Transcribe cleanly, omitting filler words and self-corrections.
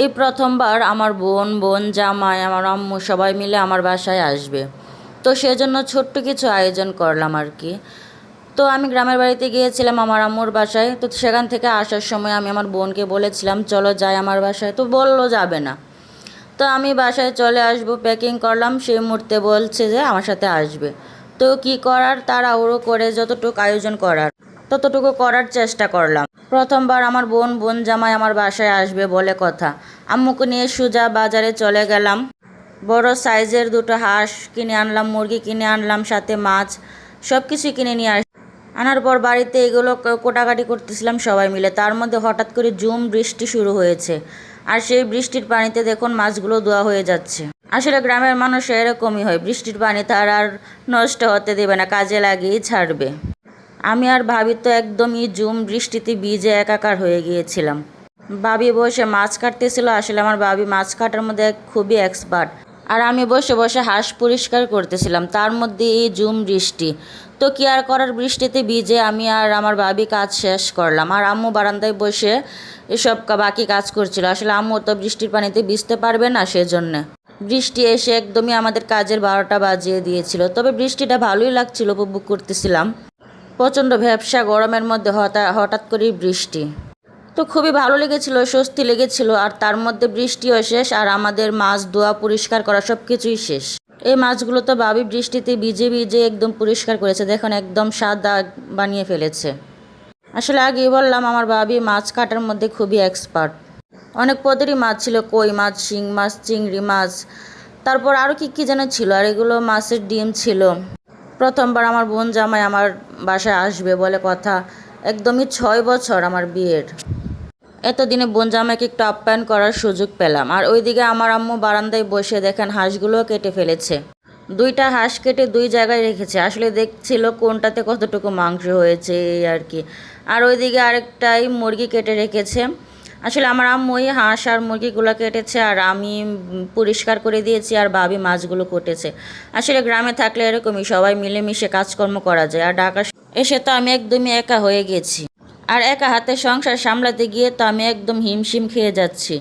এই প্রথমবার আমার বোন জামাই আমার আম্মু সবাই মিলে আমার বাসায় আসবে। তো সেজন্য ছোট্ট কিছু আয়োজন করলাম আর কি। তো আমি গ্রামের বাড়িতে গিয়েছিলাম আমার আম্মুর বাসায়। তো সেখান থেকে আসার সময় আমি আমার বোনকে বলেছিলাম চলো যাই আমার বাসায়, তো বললো যাবে না। তো আমি বাসায় চলে আসবো প্যাকিং করলাম, সেই মুহূর্তে বলছে যে আমার সাথে আসবে। তো কি করার, তাড়াহুড়ো করে যতটুকু আয়োজন করার ততটুকু করার চেষ্টা করলাম। প্রথমবার আমার বোন জামাই আমার বাসায় আসবে বলে কথা। আম্মুকে নিয়ে সোজা বাজারে চলে গেলাম। বড় সাইজের দুটো হাঁস কিনে আনলাম, মুরগি কিনে আনলাম, সাথে মাছ, সব কিছুই কিনে নিয়ে আনার পর বাড়িতে এগুলো কোটাকাটি করতেছিলাম সবাই মিলে। তার মধ্যে হঠাৎ করে ঝুম বৃষ্টি শুরু হয়েছে, আর সেই বৃষ্টির পানিতে দেখুন মাছগুলো ধোয়া হয়ে যাচ্ছে। আসলে গ্রামের মানুষ এরকমই হয়, বৃষ্টির পানি তার আর নষ্ট হতে দেবে না, কাজে লাগিয়েই ছাড়বে। আমি আর ভাবি তো একদমই ঝুম বৃষ্টিতে ভিজে একাকার হয়ে গিয়েছিলাম। ভাবি বসে মাছ কাটতেছিল, আসলে আমার ভাবি মাছ কাটার মধ্যে খুবই এক্সপার্ট। আর আমি বসে বসে হাঁস পরিষ্কার করতেছিলাম, তার মধ্যে এই ঝুম বৃষ্টি। তো কি আর করার, বৃষ্টিতে ভিজে আমি আর আমার ভাবি কাজ শেষ করলাম, আর আম্মু বারান্দায় বসে এসব বাকি কাজ করছিল। আসলে আম্মু তো বৃষ্টির পানিতে ভিজতে পারবে না, সেজন্য বৃষ্টি এসে একদমই আমাদের কাজের 12টা বাজিয়ে দিয়েছিল। তবে বৃষ্টিটা ভালোই লাগছিল, উপভোগ করতেছিলাম। প্রচণ্ড ভ্যাপসা গরমের মধ্যে হঠাৎ করেই বৃষ্টি, তো খুবই ভালো লেগেছিল, স্বস্তি লেগেছিল। আর তার মধ্যে বৃষ্টিও শেষ, আর আমাদের মাছ ধোয়া পরিষ্কার করা সব কিছুই শেষ। এই মাছগুলো তো ভাবি বৃষ্টিতে ভিজে ভিজে একদম পরিষ্কার করেছে, দেখুন একদম সাদা বানিয়ে ফেলেছে। আসলে আগেই বললাম আমার ভাবি মাছ কাটার মধ্যে খুবই এক্সপার্ট। অনেক পদেরই মাছ ছিল, কই মাছ, শিং মাছ, চিংড়ি মাছ, তারপর আরও কী যেন ছিল, আর এগুলো মাছের ডিম ছিল। প্রথমবার আমার বোন জামাই আমার বাসায় আসবে বলে কথা। একদমই 6 বছর আমার বিয়ের, এতদিনে বোন জামাইকে একটু আপ্যায়ন করার সুযোগ পেলাম। আর ওইদিকে আমার আম্মু বারান্দায় বসে দেখেন হাঁসগুলোও কেটে ফেলেছে। 2টা হাঁস কেটে 2 জায়গায় রেখেছে, আসলে দেখছিল কোনটাতে কতটুকু মাংস হয়েছে এই আর কি। আর ওইদিকে আরেকটাই মুরগি কেটে রেখেছে। আসলে আমার আম্মু ওই হাঁস আর মুরগিগুলো কেটেছে, আর আমি পরিষ্কার করে দিয়েছি, আর ভাবি মাছগুলো কেটেছে। আসলে গ্রামে থাকলে এরকমই সবাই মিলেমিশে কাজকর্ম করা যায়। আর ঢাকা এসে তো আমি একদমই একা হয়ে গেছি, আর একা হাতে সংসার সামলাতে গিয়ে তো আমি একদম হিমশিম খেয়ে যাচ্ছি।